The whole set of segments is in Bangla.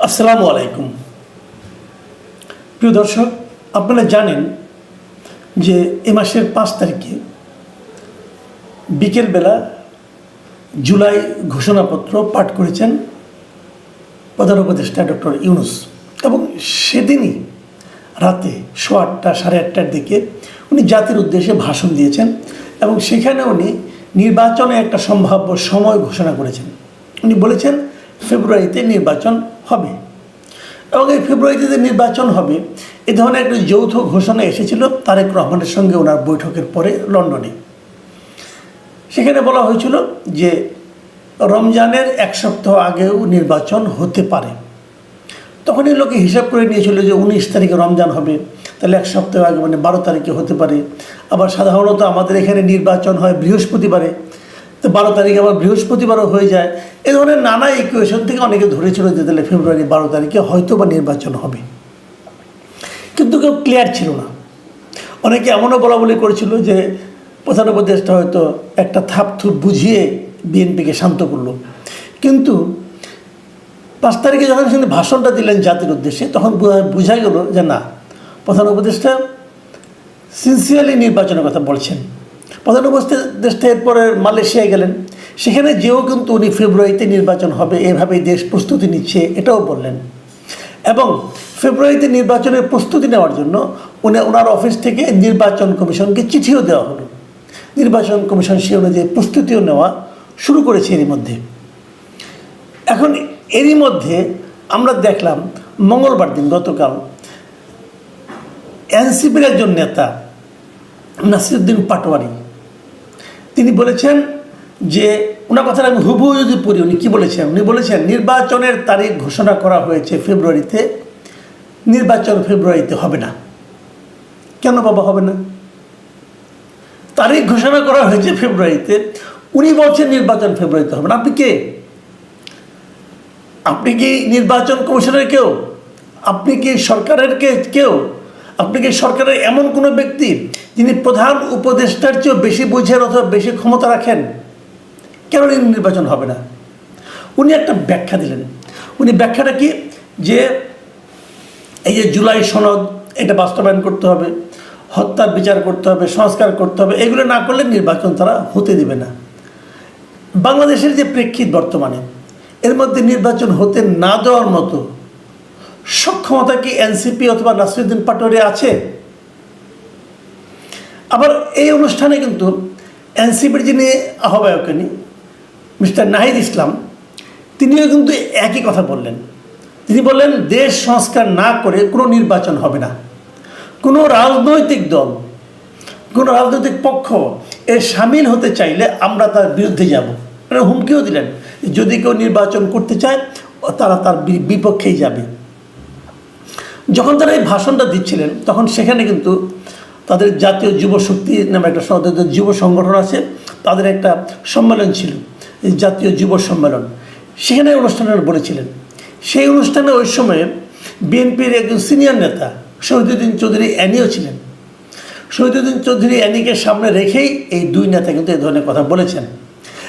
আসসালামু আলাইকুম। প্রিয় দর্শক, আপনারা জানেন যে এ মাসের 5 তারিখে বিকেলবেলা জুলাই ঘোষণাপত্র পাঠ করেছেন প্রধান উপদেষ্টা ডক্টর ইউনূস, এবং সেদিনই রাতে 8:15 সাড়ে 8টার দিকে উনি জাতির উদ্দেশ্যে ভাষণ দিয়েছেন এবং সেখানে উনি নির্বাচনে একটা সম্ভাব্য সময় ঘোষণা করেছেন। উনি বলেছেন ফেব্রুয়ারিতে নির্বাচন হবে, এবং এই ফেব্রুয়ারিতে যে নির্বাচন হবে এ ধরনের একটা যৌথ ঘোষণা এসেছিল তারেক রহমানের সঙ্গে ওনার বৈঠকের পরে লন্ডনে। সেখানে বলা হয়েছিল যে রমজানের 1 সপ্তাহ আগেও নির্বাচন হতে পারে। তখনই লোকে হিসাব করে নিয়েছিল যে 19 তারিখে রমজান হবে, তাহলে 1 সপ্তাহ আগে মানে 12 তারিখে হতে পারে। আবার সাধারণত আমাদের এখানে নির্বাচন হয় বৃহস্পতিবারে, তো 12 তারিখে আবার বৃহস্পতিবারও হয়ে যায়। এ ধরনের নানা ইকুয়েশন থেকে অনেকে ধরেছিল যে তাহলে ফেব্রুয়ারি 12 তারিখে হয়তো বা নির্বাচন হবে, কিন্তু কেউ ক্লিয়ার ছিল না। অনেকে এমনও বলা বলি করেছিল যে প্রধান উপদেষ্টা হয়তো একটা থাপথুপ বুঝিয়ে বিএনপিকে শান্ত করলো, কিন্তু 5 তারিখে যখন তিনি ভাষণটা দিলেন জাতির উদ্দেশ্যে তখন বোঝা গেল যে না, প্রধান উপদেষ্টা সিনসিয়ারলি নির্বাচনের কথা বলছেন। প্রধান উপদেষ্টা এরপরে মালয়েশিয়ায় গেলেন, সেখানে যেও কিন্তু উনি ফেব্রুয়ারিতে নির্বাচন হবে এভাবেই দেশ প্রস্তুতি নিচ্ছে এটাও বললেন, এবং ফেব্রুয়ারিতে নির্বাচনের প্রস্তুতি নেওয়ার জন্য ওনার অফিস থেকে নির্বাচন কমিশনকে চিঠিও দেওয়া হলো। নির্বাচন কমিশন সে অনুযায়ী প্রস্তুতিও নেওয়া শুরু করেছে এরই মধ্যে। এখন এরই মধ্যে আমরা দেখলাম মঙ্গলবার দিন গতকাল এনসিপির একজন নেতা নাসিরউদ্দিন পাটোয়ারি তিনি বলেছেন যে, ওনার কথাটা আমি হুবহু যদি পড়ি, উনি কী বলেছেন? উনি বলেছেন নির্বাচনের তারিখ ঘোষণা করা হয়েছে ফেব্রুয়ারিতে, নির্বাচন ফেব্রুয়ারিতে হবে না। কেন বাবা হবে না? তারিখ ঘোষণা করা হয়েছে ফেব্রুয়ারিতে, উনি বলছেন নির্বাচন ফেব্রুয়ারিতে হবে না। আপনি কে? আপনি কি নির্বাচন কমিশনের কেউ? আপনি কি সরকারের কেউ? আপনি কি সরকারের এমন কোনো ব্যক্তি যিনি প্রধান উপদেষ্টার চেয়েও বেশি বুঝেন অথবা বেশি ক্ষমতা রাখেন? কেন নির্বাচন হবে না? উনি একটা ব্যাখ্যা দিলেন। উনি ব্যাখ্যাটা কি, যে এই যে জুলাই সনদ এটা বাস্তবায়ন করতে হবে, হত্যার বিচার করতে হবে, সংস্কার করতে হবে, এগুলো না করলে নির্বাচন তারা হতে দেবে না। বাংলাদেশের যে প্রেক্ষিত বর্তমানে, এর মধ্যে নির্বাচন হতে না দেওয়ার মতো সক্ষমতা কি এনসিপি অথবা নাসিরউদ্দিন পাটোয়ারি আছে? আবার এই অনুষ্ঠানে কিন্তু এনসিপির যিনি আহ্বায়ক মিস্টার নাহিদ ইসলাম, তিনিও কিন্তু একই কথা বললেন। তিনি বললেন দেশ সংস্কার না করে কোনো নির্বাচন হবে না। কোনো রাজনৈতিক দল, কোনো রাজনৈতিক পক্ষ এর সামিল হতে চাইলে আমরা তার বিরুদ্ধে যাব। মানে হুমকিও দিলেন, যদি কেউ নির্বাচন করতে চায় তারা তার বিপক্ষেই যাবে। যখন তারা এই ভাষণটা দিচ্ছিলেন তখন সেখানে কিন্তু তাদের জাতীয় যুব শক্তি নামে একটা যুব সংগঠন আছে, তাদের একটা সম্মেলন ছিল, এই জাতীয় যুব সম্মেলন। সেখানে অনুষ্ঠানে বলেছিলেন, সেই অনুষ্ঠানে ওই সময়ে বিএনপির একজন সিনিয়র নেতা শহীদুদ্দিন চৌধুরী অ্যানিও ছিলেন। শহীদুদ্দিন চৌধুরী অ্যানিকে সামনে রেখেই এই দুই নেতা কিন্তু এই ধরনের কথা বলেছেন।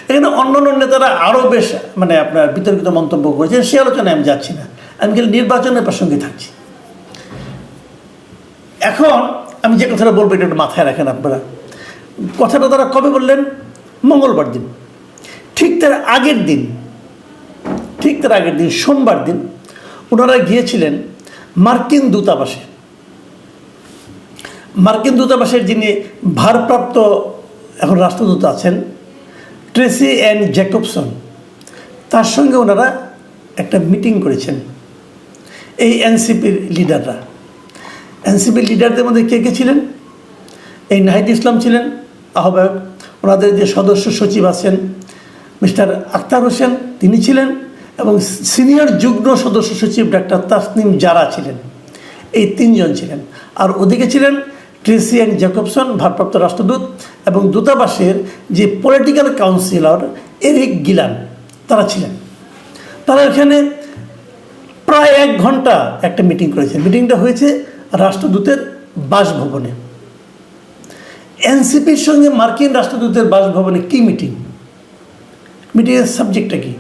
এখানে অন্যান্য নেতারা আরও বেশ আপনার বিতর্কিত মন্তব্য করেছেন, সে আলোচনায় আমি যাচ্ছি না, আমি কিন্তু নির্বাচনের প্রসঙ্গে থাকছি। এখন আমি যে কথাটা বলবো এটা একটু মাথায় রাখেন আপনারা। কথাটা তারা কবে বললেন? মঙ্গলবার দিন। ঠিক তার আগের দিন সোমবার দিন ওনারা গিয়েছিলেন মার্কিন দূতাবাসে। মার্কিন দূতাবাসের যিনি ভারপ্রাপ্ত এখন রাষ্ট্রদূত আছেন ট্রেসি অ্যান জ্যাকবসন, তার সঙ্গে ওনারা একটা মিটিং করেছেন এই এনসিপির লিডাররা। এনসিপির লিডারদের মধ্যে কে কে ছিলেন? এই নাহিদ ইসলাম ছিলেন আহ্বায়ক, ওনাদের যে সদস্য সচিব আছেন মিস্টার আখতার হোসেন তিনি ছিলেন, এবং সিনিয়র যুগ্ম সদস্য সচিব ডাক্তার তাসনিম জারা ছিলেন। এই 3 জন ছিলেন। আর ওদিকে ছিলেন ট্রেসি অ্যান জ্যাকবসন ভারপ্রাপ্ত রাষ্ট্রদূত, এবং দূতাবাসের যে পলিটিক্যাল কাউন্সিলর এরিক গিলান তারা ছিলেন। তারা এখানে প্রায় 1 ঘন্টা একটা মিটিং করেছেন। মিটিংটা হয়েছে রাষ্ট্রদূতের বাসভবনে। এনসিপির সঙ্গে মার্কিন রাষ্ট্রদূতের বাসভবনে কি মিটিংয়ের সাবজেক্টটা কি?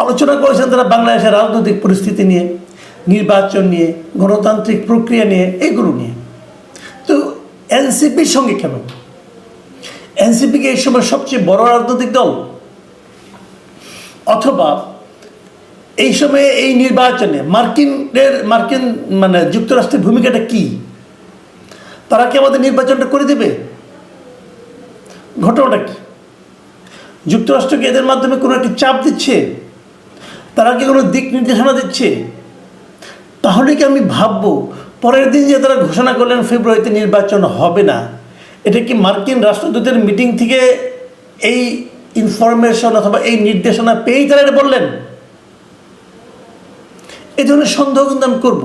আলোচনা করেছেন তারা বাংলাদেশের রাজনৈতিক পরিস্থিতি নিয়ে, নির্বাচন নিয়ে, গণতান্ত্রিক প্রক্রিয়া নিয়ে, এগুলো নিয়ে। তো এনসিপির সঙ্গে কেন? এনসিপিকে এই সময় সবচেয়ে বড় রাজনৈতিক দল, অথবা এই সময়ে এই নির্বাচনে মার্কিন মানে যুক্তরাষ্ট্রের ভূমিকাটা কি? তারা কি আমাদের নির্বাচনটা করে দেবে? ঘটনাটা কি? যুক্তরাষ্ট্রকে এদের মাধ্যমে কোনো একটি চাপ দিচ্ছে? তারা কি কোনো দিক নির্দেশনা দিচ্ছে? তাহলে কি আমি ভাববো পরের দিন যে তারা ঘোষণা করলেন ফেব্রুয়ারিতে নির্বাচন হবে না, এটা কি মার্কিন রাষ্ট্রদূতের মিটিং থেকে এই ইনফরমেশন অথবা এই নির্দেশনা পেয়েই তারা এটা বললেন? এই ধরনের সন্দেহ কিন্তু আমি করব।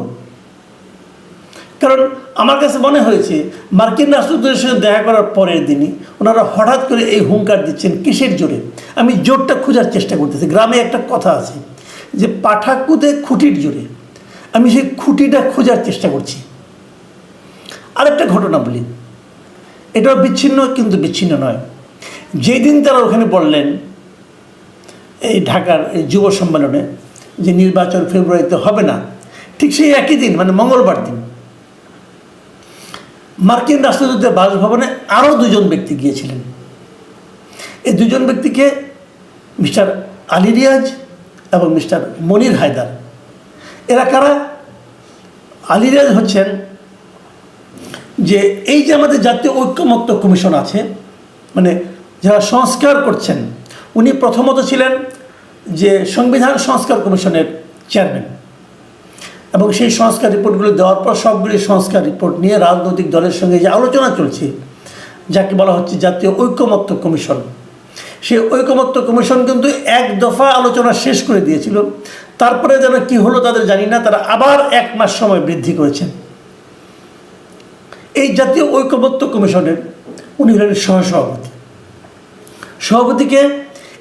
কারণ আমার কাছে মনে হয়েছে মার্কিন রাষ্ট্রদূতের সঙ্গে দেখা করার পরের দিনই ওনারা হঠাৎ করে এই হুঙ্কার দিচ্ছেন। কিসের জোরে? আমি জোরটা খোঁজার চেষ্টা করতেছি। গ্রামে একটা কথা আছে যে পাঠাকুতে খুঁটির জোরে। আমি সেই খুঁটিটা খোঁজার চেষ্টা করছি। আরেকটা ঘটনা বলি, এটাও বিচ্ছিন্ন কিন্তু বিচ্ছিন্ন নয়। যেদিন তারা ওখানে বললেন এই ঢাকার এই যুব সম্মেলনে যে নির্বাচন ফেব্রুয়ারিতে হবে না, ঠিক সেই একই দিন মানে মঙ্গলবার দিন মার্কিন রাষ্ট্রদূতের বাসভবনে আরও দুজন ব্যক্তি গিয়েছিলেন। এই দুজন ব্যক্তিকে মিস্টার আলী রিয়াজ এবং মিস্টার মনির হায়দার। এরা কারা? আলী রিয়াজ হচ্ছেন যে এই যে আমাদের জাতীয় ঐক্যমত্য কমিশন আছে, মানে যারা সংস্কার করছেন, উনি প্রথমত ছিলেন যে সংবিধান সংস্কার কমিশনের চেয়ারম্যান, এবং সেই সংস্কার রিপোর্টগুলো দেওয়ার পর সবগুলি সংস্কার রিপোর্ট নিয়ে রাজনৈতিক দলের সঙ্গে যে আলোচনা চলছে, যাকে বলা হচ্ছে জাতীয় ঐক্যমত্য কমিশন, সেই ঐকমত্য কমিশন কিন্তু এক দফা আলোচনা শেষ করে দিয়েছিল। তারপরে যেন কি হলো তাদের জানি না, তারা আবার 1 মাস সময় বৃদ্ধি করেছেন। এই জাতীয় ঐকমত্য কমিশনের উনি হলেন সভাপতিকে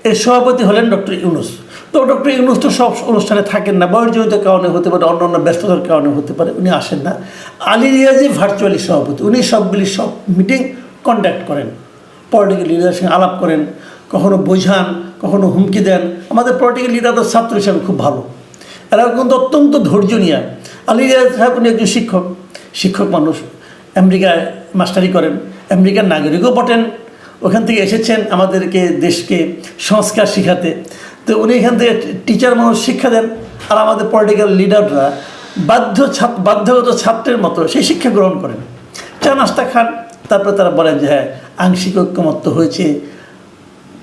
এর সভাপতি হলেন ডক্টর ইউনূস। তো ডক্টর ইউনূস তো সব অনুষ্ঠানে থাকেন না, বয়সজনিত কারণে হতে পারে, অন্যান্য ব্যস্ততার কারণে হতে পারে, উনি আসেন না। আলী রিয়াজি ভার্চুয়ালি সভাপতি, উনি সব মিটিং কন্ডাক্ট করেন, পলিটিক্যাল লিডারের সঙ্গে আলাপ করেন, কখনো বোঝান, কখনো হুমকি দেন। আমাদের পলিটিক্যাল লিডারদের ছাত্র হিসাবে খুব ভালো, এরা কিন্তু অত্যন্ত ধৈর্য নিয়ে। আলী রিয়াজ সাহেব উনি একজন শিক্ষক মানুষ, আমেরিকায় মাস্টারি করেন, আমেরিকার নাগরিকও বটেন, ওখান থেকে এসেছেন আমাদেরকে দেশকে সংস্কার শিখাতে। তো উনি এখান থেকে টিচার মানুষ শিক্ষা দেন, আর আমাদের পলিটিক্যাল লিডাররা বাধ্যগত ছাত্রের মতো সেই শিক্ষা গ্রহণ করেন, চা নাস্তা খান, তারপরে তারা বলেন যে হ্যাঁ আংশিক ঐক্যমত্য হয়েছে,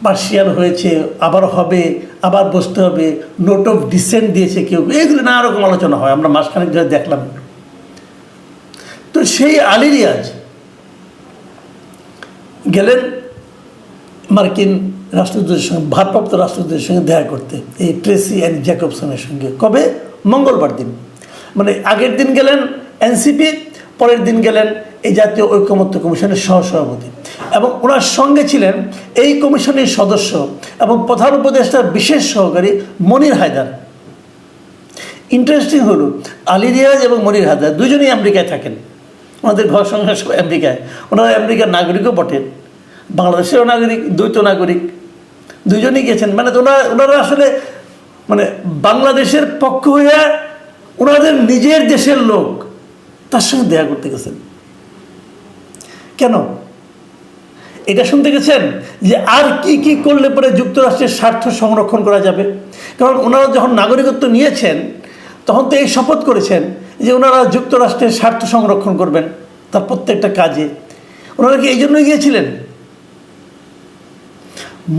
পার্সিয়াল হয়েছে, আবার হবে, আবার বসতে হবে, নোট অফ ডিসেন্ট দিয়েছে কেউ, এগুলো নানা রকম আলোচনা হয়, আমরা মাসখানেক ধরে দেখলাম। তো সেই আলী রিয়াজ গেলেন মার্কিন রাষ্ট্রদূতের সঙ্গে, ভারপ্রাপ্ত রাষ্ট্রদূতের সঙ্গে দেখা করতে, এই ট্রেসি অ্যান্ড জ্যাকবসনের সঙ্গে। কবে? মঙ্গলবার দিন। মানে আগের দিন গেলেন এনসিপি, পরের দিন গেলেন এই জাতীয় ঐকমত্য কমিশনের সহসভাপতি, এবং ওনার সঙ্গে ছিলেন এই কমিশনের সদস্য এবং প্রধান উপদেষ্টার বিশেষ সহকারী মনির হায়দার। ইন্টারেস্টিং হলো আলী রিয়াজ এবং মনির হায়দার দুজনেই আমেরিকায় থাকেন, ওনাদের ঘর সংসার সব আমেরিকায়, ওনারা আমেরিকার নাগরিকও বটেন, বাংলাদেশেরও নাগরিক, দ্বৈত নাগরিক, দুজনেই গেছেন। মানে ওনারা আসলে মানে বাংলাদেশের পক্ষ হয়ে ওনাদের নিজের দেশের লোক তার সঙ্গে দেখা করতে গেছেন। কেন? এটা শুনতে গেছেন যে আর কি কি করলে পরে যুক্তরাষ্ট্রের স্বার্থ সংরক্ষণ করা যাবে। কারণ ওনারা যখন নাগরিকত্ব নিয়েছেন তখন তো এই শপথ করেছেন যে ওনারা যুক্তরাষ্ট্রের স্বার্থ সংরক্ষণ করবেন তার প্রত্যেকটা কাজে। ওনারা কি এই জন্যই গিয়েছিলেন?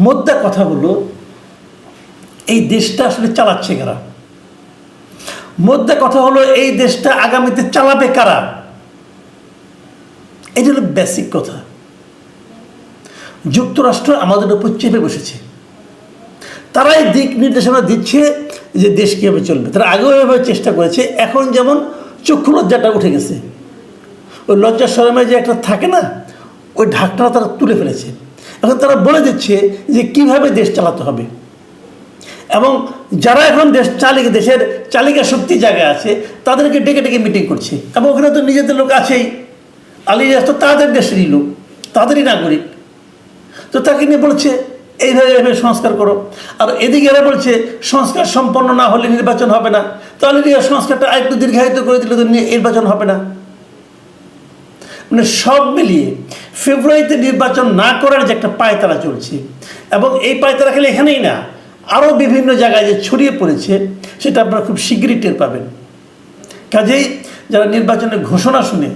মোদ্দা কথা হলো এই দেশটা আসলে চালাচ্ছে কারা? মোদ্দা কথা হলো এই দেশটা আগামীতে চালাবে কারা? এটা হলো বেসিক কথা। যুক্তরাষ্ট্র আমাদের উপর চেপে বসেছে, তারাই দিক নির্দেশনা দিচ্ছে যে দেশ কীভাবে চলবে। তারা আগেও এভাবে চেষ্টা করেছে, এখন যেমন চক্ষু লজ্জাটা উঠে গেছে, ওই লজ্জা শরমে যে একটা থাকে না, ওই ঢাকটা তারা তুলে ফেলেছে। এখন তারা বলে দিচ্ছে যে কিভাবে দেশ চালাতে হবে, এবং যারা এখন দেশের চালিকা শক্তি জায়গায় আছে তাদেরকে ডেকে ডেকে মিটিং করছে। এবং ওখানে তো নিজেদের লোক আছেই, আলী রিয়াজ তো তাদের দেশেরই লোক, তাদেরই নাগরিক, তো তাকে নিয়ে বলছে এইভাবে এইভাবে সংস্কার করো। আর এদিকে এরা বলছে সংস্কার সম্পন্ন না হলে নির্বাচন হবে না, তাহলে সংস্কারটা আরেকটু দীর্ঘায়িত করে দিলে তো নির্বাচন হবে না। মানে সব মিলিয়ে ফেব্রুয়ারিতে নির্বাচন না করার যে একটা পায়তারা চলছে, এবং এই পায়তারা খেলে এখানেই না, আরও বিভিন্ন জায়গায় যে ছড়িয়ে পড়েছে, সেটা আপনারা খুব শীঘ্রই টের পাবেন। কাজেই যারা নির্বাচনের ঘোষণা শুনে